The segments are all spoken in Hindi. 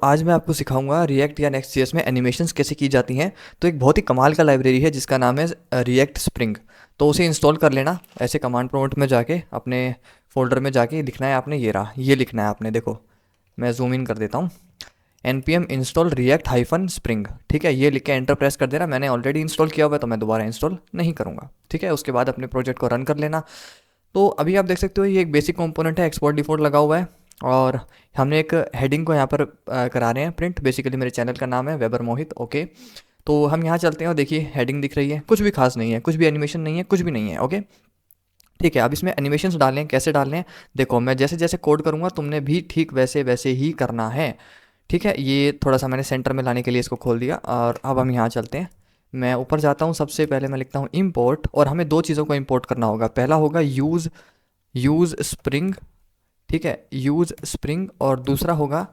आज मैं आपको सिखाऊंगा रिएक्ट या नेक्स्ट.जेएस में एनिमेशंस कैसे की जाती हैं। तो एक बहुत ही कमाल का लाइब्रेरी है जिसका नाम है रिएक्ट स्प्रिंग। तो उसे इंस्टॉल कर लेना। ऐसे कमांड प्रॉम्प्ट में जाके अपने फोल्डर में जाके लिखना है आपने, ये रहा, ये लिखना है आपने। देखो मैं जूम इन कर देता हूँ। npm install react hyphen spring, ठीक है, ये लिख के एंटर प्रेस कर देना। मैंने ऑलरेडी इंस्टॉल किया हुआ है तो मैं दोबारा इंस्टॉल नहीं करूँगा, ठीक है। उसके बाद अपने प्रोजेक्ट को रन कर लेना। तो अभी आप देख सकते हो ये एक बेसिक कंपोनेंट है, एक्सपोर्ट डिफॉल्ट लगा हुआ है और हमने एक हेडिंग को यहाँ पर करा रहे हैं प्रिंट। बेसिकली मेरे चैनल का नाम है वेबर मोहित, ओके। तो हम यहाँ चलते हैं और देखिए हेडिंग दिख रही है, कुछ भी खास नहीं है, कुछ भी एनिमेशन नहीं है, कुछ भी नहीं है, ओके। ठीक है, अब इसमें एनिमेशंस डालने हैं, कैसे डालने हैं देखो। मैं जैसे जैसे कोड करूँगा तुमने भी ठीक वैसे वैसे ही करना है, ठीक है। ये थोड़ा सा मैंने सेंटर में लाने के लिए इसको खोल दिया और अब हम यहाँ चलते हैं। मैं ऊपर जाता हूँ, सबसे पहले मैं लिखता हूँ इंपोर्ट और हमें दो चीज़ों को इंपोर्ट करना होगा। पहला होगा यूज़ स्प्रिंग, ठीक है, यूज़ स्प्रिंग, और दूसरा होगा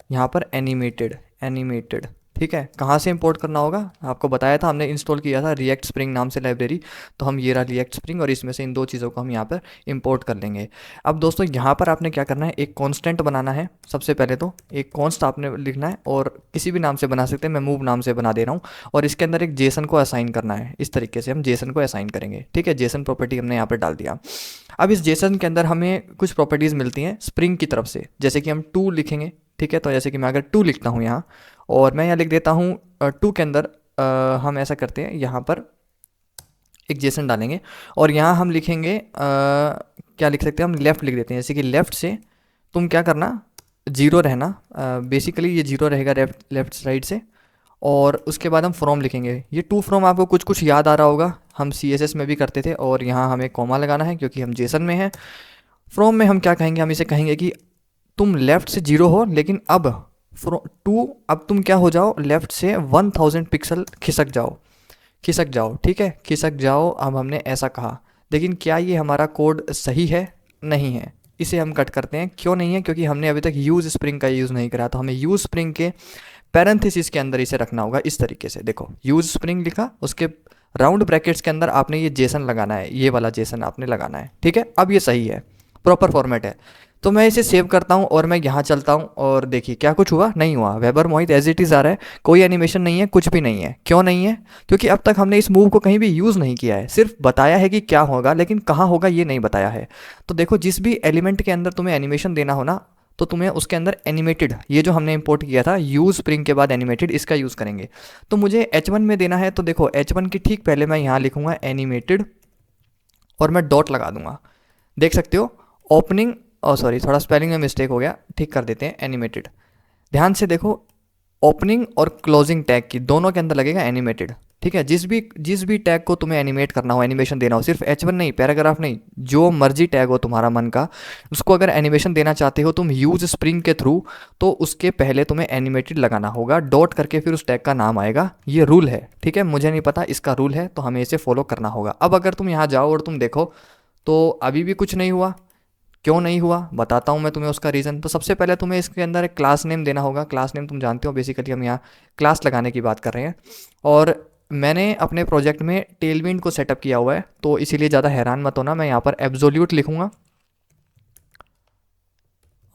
यहाँ पर एनिमेटेड, ठीक है। कहाँ से इंपोर्ट करना होगा आपको बताया था, हमने इंस्टॉल किया था रिएक्ट स्प्रिंग नाम से लाइब्रेरी। तो हम ये रहा रिएक्ट स्प्रिंग और इसमें से इन दो चीज़ों को हम यहाँ पर इंपोर्ट कर लेंगे। अब दोस्तों यहाँ पर आपने क्या करना है, एक कांस्टेंट बनाना है। सबसे पहले तो एक कॉन्स्ट आपने लिखना है और किसी भी नाम से बना सकते हैं, मैं मूव नाम से बना दे रहा हूँ। और इसके अंदर एक जेसन को असाइन करना है, इस तरीके से हम जेसन को असाइन करेंगे, ठीक है। जेसन प्रॉपर्टी हमने यहाँ पर डाल दिया। अब इस जेसन के अंदर हमें कुछ प्रॉपर्टीज़ मिलती हैं स्प्रिंग की तरफ से, जैसे कि हम टू लिखेंगे, ठीक है। तो जैसे कि मैं अगर टू लिखता हूँ यहाँ और मैं यहाँ लिख देता हूँ टू के अंदर हम ऐसा करते हैं, यहाँ पर एक जेसन डालेंगे और यहाँ हम लिखेंगे क्या लिख सकते हैं, हम लेफ़्ट लिख देते हैं। जैसे कि लेफ़्ट से तुम क्या करना, जीरो रहना, बेसिकली ये जीरो रहेगा लेफ़्ट साइड से। और उसके बाद हम फ्रॉम लिखेंगे। ये टू फ्रॉम आपको कुछ कुछ याद आ रहा होगा, हम CSS में भी करते थे। और यहाँ हमें कॉमा लगाना है क्योंकि हम जेसन में हैं। फ्रॉम में हम क्या कहेंगे, हम इसे कहेंगे कि तुम लेफ़्ट से जीरो हो, लेकिन अब अब तुम क्या हो जाओ, लेफ़्ट से 1000 पिक्सल खिसक जाओ, ठीक है, खिसक जाओ। अब हमने ऐसा कहा, लेकिन क्या ये हमारा कोड सही है? नहीं है। इसे हम कट करते हैं। क्यों नहीं है? क्योंकि हमने अभी तक यूज़ स्प्रिंग का यूज़ नहीं करा। तो हमें यूज़ स्प्रिंग के पैरेंथेसिस के अंदर इसे रखना होगा, इस तरीके से। देखो यूज़ स्प्रिंग लिखा, उसके राउंड ब्रैकेट्स के अंदर आपने ये जेसन लगाना है, ये वाला जेसन आपने लगाना है, ठीक है। अब ये सही है, प्रॉपर फॉर्मेट है। तो मैं इसे सेव करता हूँ और मैं यहाँ चलता हूँ और देखिए क्या कुछ हुआ, नहीं हुआ। वेबर मोहित एज इट इज़ आ रहा है, कोई एनिमेशन नहीं है, कुछ भी नहीं है। क्यों नहीं है? क्योंकि अब तक हमने इस मूव को कहीं भी यूज़ नहीं किया है, सिर्फ बताया है कि क्या होगा, लेकिन कहाँ होगा ये नहीं बताया है। तो देखो जिस भी एलिमेंट के अंदर तुम्हें एनिमेशन देना हो ना, तो तुम्हें उसके अंदर एनिमेटेड, ये जो हमने इंपोर्ट किया था यूज़ स्प्रिंग के बाद एनिमेटेड, इसका यूज़ करेंगे। तो मुझे H1 में देना है, तो देखो H1 की ठीक पहले मैं यहाँ लिखूँगा एनिमेटेड और मैं डॉट लगा दूंगा। देख सकते हो ओपनिंग, सॉरी थोड़ा स्पेलिंग में मिस्टेक हो गया, ठीक कर देते हैं, एनिमेटेड। ध्यान से देखो, ओपनिंग और क्लोजिंग टैग की दोनों के अंदर लगेगा एनिमेटेड, ठीक है। जिस भी टैग को तुम्हें एनिमेट करना हो, एनिमेशन देना हो, सिर्फ H1 नहीं, पैराग्राफ नहीं, जो मर्जी टैग हो तुम्हारा मन का, उसको अगर एनिमेशन देना चाहते हो तुम यूज स्प्रिंग के थ्रू, तो उसके पहले तुम्हें एनिमेटेड लगाना होगा, डॉट करके फिर उस टैग का नाम आएगा। ये रूल है, ठीक है, मुझे नहीं पता, इसका रूल है, तो हमें इसे फॉलो करना होगा। अब अगर तुम यहाँ जाओ और तुम देखो तो अभी भी कुछ नहीं हुआ। क्यों नहीं हुआ बताता हूँ मैं तुम्हें उसका रीज़न। तो सबसे पहले तुम्हें इसके अंदर एक क्लास नेम देना होगा। क्लास नेम तुम जानते हो, बेसिकली हम यहाँ क्लास लगाने की बात कर रहे हैं। और मैंने अपने प्रोजेक्ट में टेलविंड को सेटअप किया हुआ है, तो इसीलिए ज़्यादा हैरान मत होना। मैं यहाँ पर एब्सोल्यूट लिखूँगा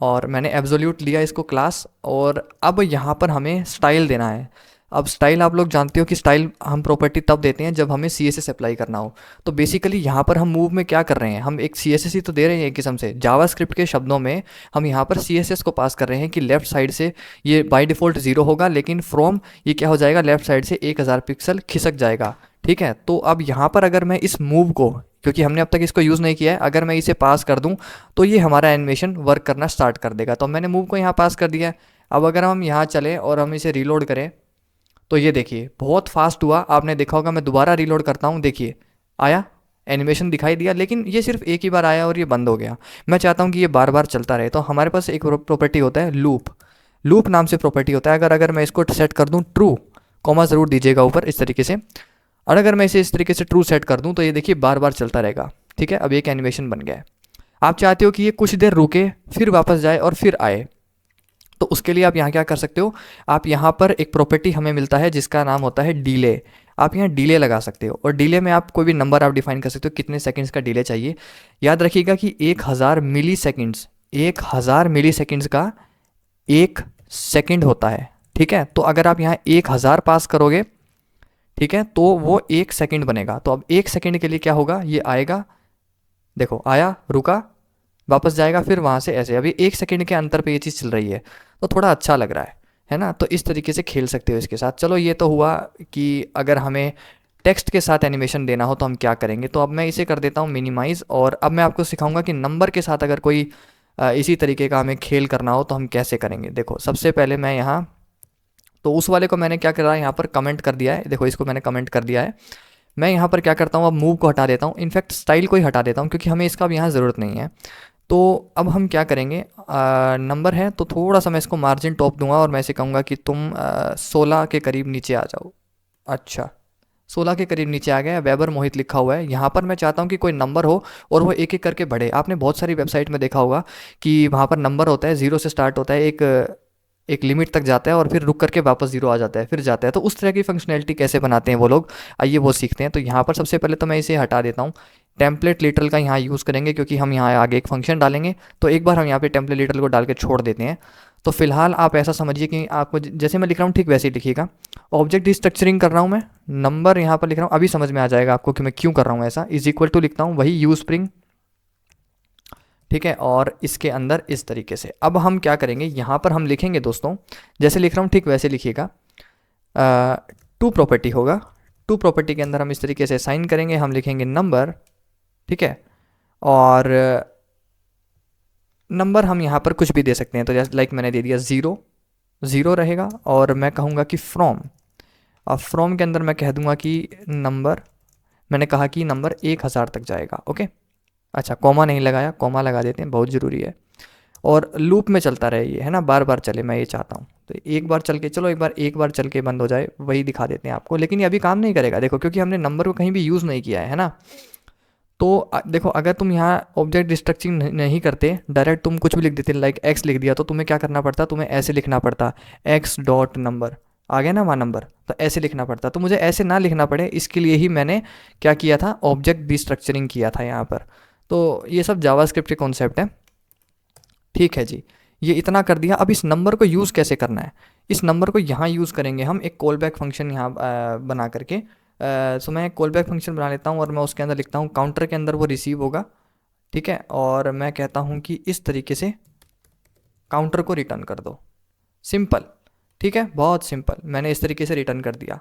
और मैंने एब्सोल्यूट लिया इसको क्लास। और अब यहाँ पर हमें स्टाइल देना है। अब स्टाइल आप लोग जानते हो कि स्टाइल हम प्रॉपर्टी तब देते हैं जब हमें CSS अप्लाई करना हो। तो बेसिकली यहाँ पर हम मूव में क्या कर रहे हैं, हम एक CSS ही तो दे रहे हैं एक किस्म से। जावास्क्रिप्ट के शब्दों में हम यहाँ पर CSS को पास कर रहे हैं कि लेफ्ट साइड से ये बाय डिफ़ॉल्ट 0 होगा, लेकिन फ्रॉम ये क्या हो जाएगा, लेफ्ट साइड से 1000 पिक्सल खिसक जाएगा, ठीक है। तो अब यहाँ पर अगर मैं इस मूव को, क्योंकि हमने अब तक इसको यूज़ नहीं किया है, अगर मैं इसे पास कर दूँ तो ये हमारा एनिमेशन वर्क करना स्टार्ट कर देगा। तो मैंने मूव को यहाँ पास कर दिया है। अब अगर हम यहाँ चलें और हम इसे रीलोड करें तो ये देखिए बहुत फास्ट हुआ, आपने देखा होगा। मैं दोबारा रीलोड करता हूँ, देखिए आया, एनिमेशन दिखाई दिया, लेकिन ये सिर्फ एक ही बार आया और ये बंद हो गया। मैं चाहता हूँ कि ये बार बार चलता रहे। तो हमारे पास एक प्रॉपर्टी होता है लूप नाम से प्रॉपर्टी होता है। अगर मैं इसको सेट कर दूँ ट्रू, कॉमा ज़रूर दीजिएगा ऊपर इस तरीके से, और अगर मैं इसे इस तरीके से ट्रू सेट कर दूँ तो ये देखिए बार बार चलता रहेगा, ठीक है। अब एक एनिमेशन बन गया है। आप चाहते हो कि ये कुछ देर रुके, फिर वापस जाए और फिर आए, तो उसके लिए आप यहाँ क्या कर सकते हो, आप यहाँ पर एक प्रॉपर्टी हमें मिलता है जिसका नाम होता है डिले। आप यहाँ डिले लगा सकते हो और डिले में आप कोई भी नंबर आप डिफाइन कर सकते हो, कितने सेकंड्स का डिले चाहिए। याद रखिएगा कि 1000 मिली सेकंड्स का 1 सेकंड होता है, ठीक है। तो अगर आप यहाँ 1000 पास करोगे, ठीक है, तो वो 1 सेकंड बनेगा। तो अब 1 सेकंड के लिए क्या होगा, ये आएगा, देखो आया, रुका, वापस जाएगा, फिर वहाँ से ऐसे। अभी 1 सेकंड के अंतर पे ये चीज़ चल रही है, तो थोड़ा अच्छा लग रहा है ना। तो इस तरीके से खेल सकते हो इसके साथ। चलो ये तो हुआ कि अगर हमें टेक्स्ट के साथ एनिमेशन देना हो तो हम क्या करेंगे। तो अब मैं इसे कर देता हूँ मिनिमाइज़, और अब मैं आपको सिखाऊंगा कि नंबर के साथ अगर कोई इसी तरीके का हमें खेल करना हो तो हम कैसे करेंगे। देखो सबसे पहले मैं यहाँ, तो उस वाले को मैंने क्या करा, यहाँ पर कमेंट कर दिया है, देखो इसको मैंने कमेंट कर दिया है। मैं यहाँ पर क्या करता हूँ, अब मूव को हटा देता हूँ, इनफैक्ट स्टाइल को ही हटा देता हूँ क्योंकि हमें इसका अब यहाँ ज़रूरत नहीं है। तो अब हम क्या करेंगे, नंबर है तो थोड़ा सा मैं इसको मार्जिन टॉप दूंगा और मैं इसे कहूँगा कि तुम 16 के करीब नीचे आ जाओ। अच्छा, 16 के करीब नीचे आ गया, वेबर मोहित लिखा हुआ है। यहाँ पर मैं चाहता हूँ कि कोई नंबर हो और वो एक एक करके बढ़े। आपने बहुत सारी वेबसाइट में देखा होगा कि वहाँ पर नंबर होता है, 0 से स्टार्ट होता है, एक एक लिमिट तक जाता है और फिर रुक करके वापस 0 आ जाता है, फिर जाता है। तो उस तरह की फंक्शनैलिटी कैसे बनाते हैं वो लोग, आइए वो सीखते हैं। तो यहाँ पर सबसे पहले तो मैं इसे हटा देता हूँ। टेम्पलेट लिटरल का यहाँ यूज़ करेंगे क्योंकि हम यहाँ आगे एक फंक्शन डालेंगे। तो एक बार हम यहाँ पे टेम्पलेट लिटरल को डाल के छोड़ देते हैं। तो फिलहाल आप ऐसा समझिए कि आपको जैसे मैं लिख रहा हूँ ठीक वैसे ही लिखिएगा। ऑब्जेक्ट स्ट्रक्चरिंग कर रहा हूँ मैं, नंबर यहाँ पर लिख रहा हूँ, अभी समझ में आ जाएगा आपको कि मैं क्यों कर रहा हूँ ऐसा। इज इक्वल टू लिखता हूँ वही यू स्प्रिंग, ठीक है, और इसके अंदर इस तरीके से। अब हम क्या करेंगे, यहाँ पर हम लिखेंगे दोस्तों, जैसे लिख रहा हूँ ठीक वैसे लिखिएगा। टू प्रॉपर्टी होगा, टू प्रॉपर्टी के अंदर हम इस तरीके से साइन करेंगे, हम लिखेंगे नंबर, ठीक है, और नंबर हम यहाँ पर कुछ भी दे सकते हैं। तो जैसे लाइक मैंने दे दिया 0, 0 रहेगा। और मैं कहूँगा कि फ्रॉम, अब फ्रॉम के अंदर मैं कह दूँगा कि नंबर, मैंने कहा कि नंबर 1000 तक जाएगा, ओके। अच्छा, कॉमा नहीं लगाया, कॉमा लगा देते हैं, बहुत ज़रूरी है। और लूप में चलता रहे ये, है ना, बार बार चले, मैं ये चाहता हूँ। तो एक बार चल के, चलो एक बार चल के बंद हो जाए, वही दिखा देते हैं आपको। लेकिन ये अभी काम नहीं करेगा, देखो, क्योंकि हमने नंबर को कहीं भी यूज़ नहीं किया है ना। तो देखो, अगर तुम यहाँ ऑब्जेक्ट स्ट्रक्चरिंग नहीं करते, डायरेक्ट तुम कुछ भी लिख देते, लाइक एक्स लिख दिया, तो तुम्हें क्या करना पड़ता, तुम्हें ऐसे लिखना पड़ता, एक्स डॉट नंबर, आ गया ना वहाँ नंबर, तो ऐसे लिखना पड़ता। तो मुझे ऐसे ना लिखना पड़े, इसके लिए ही मैंने क्या किया था, ऑब्जेक्ट डिस्ट्रक्चरिंग किया था यहाँ पर। तो ये सब जावास्क्रिप्ट के कॉन्सेप्ट है, ठीक है जी। ये इतना कर दिया। अब इस नंबर को यूज़ कैसे करना है, इस नंबर को यहाँ यूज़ करेंगे हम एक कॉल बैक फंक्शन यहाँ बना करके। सो मैं एक कॉल बैक फंक्शन बना लेता हूँ और मैं उसके अंदर लिखता हूँ काउंटर के अंदर वो रिसीव होगा, ठीक है। और मैं कहता हूँ कि इस तरीके से काउंटर को रिटर्न कर दो, सिंपल, ठीक है, बहुत सिंपल। मैंने इस तरीके से रिटर्न कर दिया,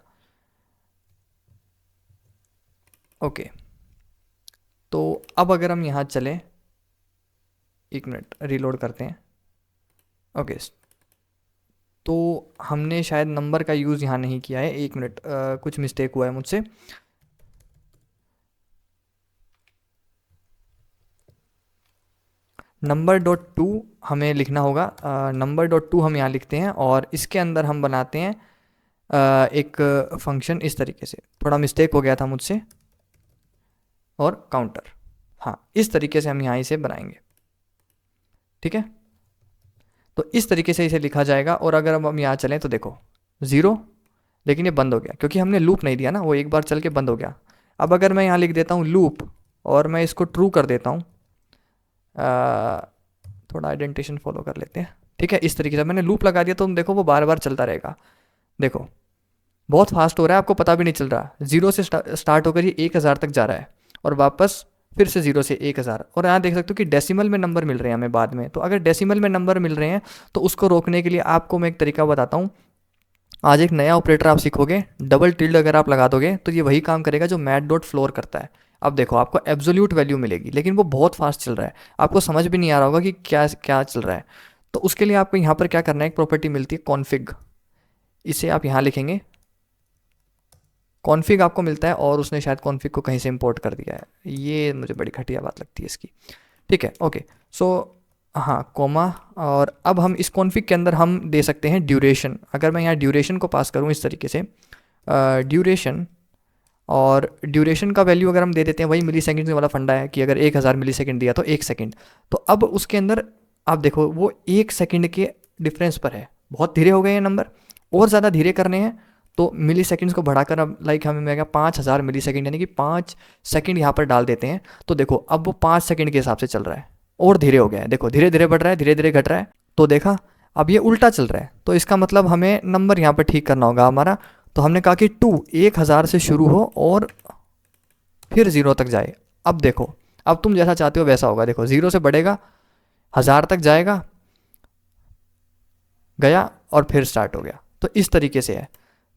ओके। तो अब अगर हम यहाँ चलें, एक मिनट रीलोड करते हैं, ओके। तो हमने शायद नंबर का यूज़ यहाँ नहीं किया है, एक मिनट, कुछ मिस्टेक हुआ है मुझसे। नंबर डॉट टू हमें लिखना होगा, नंबर डॉट टू हम यहाँ लिखते हैं और इसके अंदर हम बनाते हैं एक फंक्शन इस तरीके से। थोड़ा मिस्टेक हो गया था मुझसे, और काउंटर, हाँ, इस तरीके से हम यहाँ इसे बनाएंगे, ठीक है। तो इस तरीके से इसे लिखा जाएगा। और अगर अब हम यहाँ चलें तो देखो 0, लेकिन ये बंद हो गया क्योंकि हमने लूप नहीं दिया ना, वो एक बार चल के बंद हो गया। अब अगर मैं यहाँ लिख देता हूँ लूप और मैं इसको ट्रू कर देता हूँ, थोड़ा आइडेंटिशन फॉलो कर लेते हैं, ठीक है। इस तरीके से मैंने लूप लगा दिया तो तुम देखो वो बार बार चलता रहेगा। देखो बहुत फास्ट हो रहा है, आपको पता भी नहीं चल रहा। 0 से स्टार्ट होकर ये 1000 तक जा रहा है और वापस फिर से 0 से 1000। और यहाँ देख सकते हो कि डेसिमल में नंबर मिल रहे हैं हमें बाद में। तो अगर डेसिमल में नंबर मिल रहे हैं तो उसको रोकने के लिए आपको मैं एक तरीका बताता हूँ। आज एक नया ऑपरेटर आप सीखोगे, डबल टिल्ड अगर आप लगा दोगे तो ये वही काम करेगा जो मैट डॉट फ्लोर करता है। अब देखो आपको एब्सोल्यूट वैल्यू मिलेगी, लेकिन वो बहुत फास्ट चल रहा है, आपको समझ भी नहीं आ रहा होगा कि क्या क्या चल रहा है। तो उसके लिए आपको यहाँ पर क्या करना है, एक प्रॉपर्टी मिलती है कॉन्फिग, इसे आप यहाँ लिखेंगे। कॉन्फिग आपको मिलता है और उसने शायद कॉन्फिग को कहीं से इंपोर्ट कर दिया है, ये मुझे बड़ी घटिया बात लगती है इसकी, ठीक है, ओके। सो हाँ, कोमा। और अब हम इस कॉन्फिग के अंदर हम दे सकते हैं ड्यूरेशन। अगर मैं यहाँ ड्यूरेशन को पास करूँ इस तरीके से, ड्यूरेशन, और ड्यूरेशन का वैल्यू अगर हम दे देते हैं, वही मिली सेकेंड वाला फंडा है कि अगर 1000 मिली सेकेंड दिया तो 1 सेकेंड। तो अब उसके अंदर आप देखो वो 1 सेकेंड के डिफरेंस पर है, बहुत धीरे हो गए हैं नंबर, और ज़्यादा धीरे करने हैं तो मिली सेकेंड्स को बढ़ाकर अब लाइक हमें मिलेगा 5000 मिली सेकेंड, यानी कि 5 सेकेंड यहाँ पर डाल देते हैं। तो देखो अब वो 5 सेकेंड के हिसाब से चल रहा है और धीरे हो गया है, देखो धीरे धीरे बढ़ रहा है, धीरे धीरे घट रहा है। तो देखा, अब ये उल्टा चल रहा है, तो इसका मतलब हमें नंबर यहाँ पर ठीक करना होगा हमारा। तो हमने कहा कि 1000 से शुरू हो और फिर 0 तक जाए। अब देखो, अब तुम जैसा चाहते हो वैसा होगा। देखो 0 से बढ़ेगा, 1000 तक जाएगा, गया और फिर स्टार्ट हो गया। तो इस तरीके से है।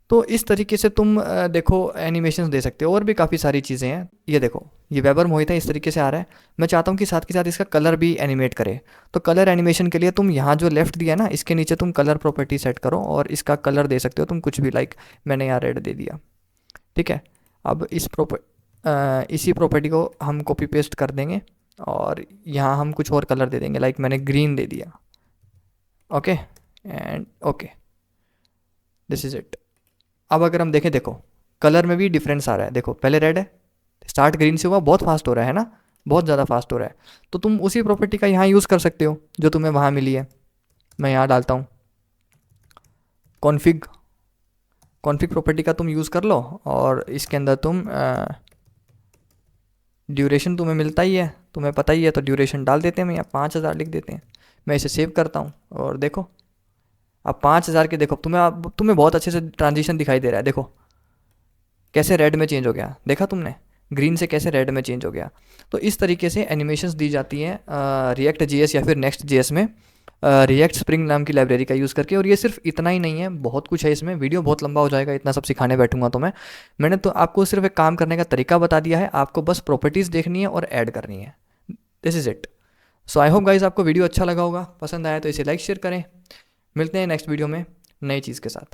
तो इस तरीके से तुम देखो एनिमेशंस दे सकते हो। और भी काफ़ी सारी चीज़ें हैं। ये देखो, ये वेबर मोहित है, इस तरीके से आ रहा है। मैं चाहता हूँ कि साथ के साथ इसका कलर भी एनिमेट करे। तो कलर एनिमेशन के लिए तुम यहाँ जो लेफ्ट दिया ना, इसके नीचे तुम कलर प्रॉपर्टी सेट करो और इसका कलर दे सकते हो तुम कुछ भी। लाइक मैंने यहाँ रेड दे दिया, ठीक है। अब इसी प्रॉपर्टी को हम कॉपी पेस्ट कर देंगे और यहाँ हम कुछ और कलर दे देंगे। लाइक मैंने ग्रीन दे दिया, okay and okay, this is it. अब अगर हम देखें, देखो कलर में भी डिफरेंस आ रहा है। देखो पहले रेड है, स्टार्ट ग्रीन से हुआ, बहुत फास्ट हो रहा है ना, बहुत ज़्यादा फास्ट हो रहा है। तो तुम उसी प्रॉपर्टी का यहाँ यूज़ कर सकते हो जो तुम्हें वहाँ मिली है। मैं यहाँ डालता हूँ कॉन्फ़िग, कॉन्फ़िग प्रॉपर्टी का तुम यूज़ कर लो और इसके अंदर तुम ड्यूरेशन तुम्हें मिलता ही है, तुम्हें पता ही है, तो ड्यूरेशन डाल देते हैं। मैं यहाँ 5000 लिख देते हैं। मैं इसे सेव करता हूँ और देखो अब 5000 के देखो तुम्हें बहुत अच्छे से ट्रांजिशन दिखाई दे रहा है। देखो कैसे रेड में चेंज हो गया, देखा तुमने, ग्रीन से कैसे रेड में चेंज हो गया। तो इस तरीके से एनिमेशंस दी जाती हैं रिएक्ट जेएस या फिर नेक्स्ट जेएस में रिएक्ट स्प्रिंग नाम की लाइब्रेरी का यूज़ करके। और ये सिर्फ इतना ही नहीं है, बहुत कुछ है इसमें। वीडियो बहुत लंबा हो जाएगा इतना सब सिखाने बैठूंगा तो मैंने तो आपको सिर्फ एक काम करने का तरीका बता दिया है। आपको बस प्रॉपर्टीज़ देखनी है और ऐड करनी है। This is it. So I hope guys आपको वीडियो अच्छा लगा होगा, पसंद आया तो इसे लाइक शेयर करें। मिलते हैं नेक्स्ट वीडियो में नई चीज़ के साथ।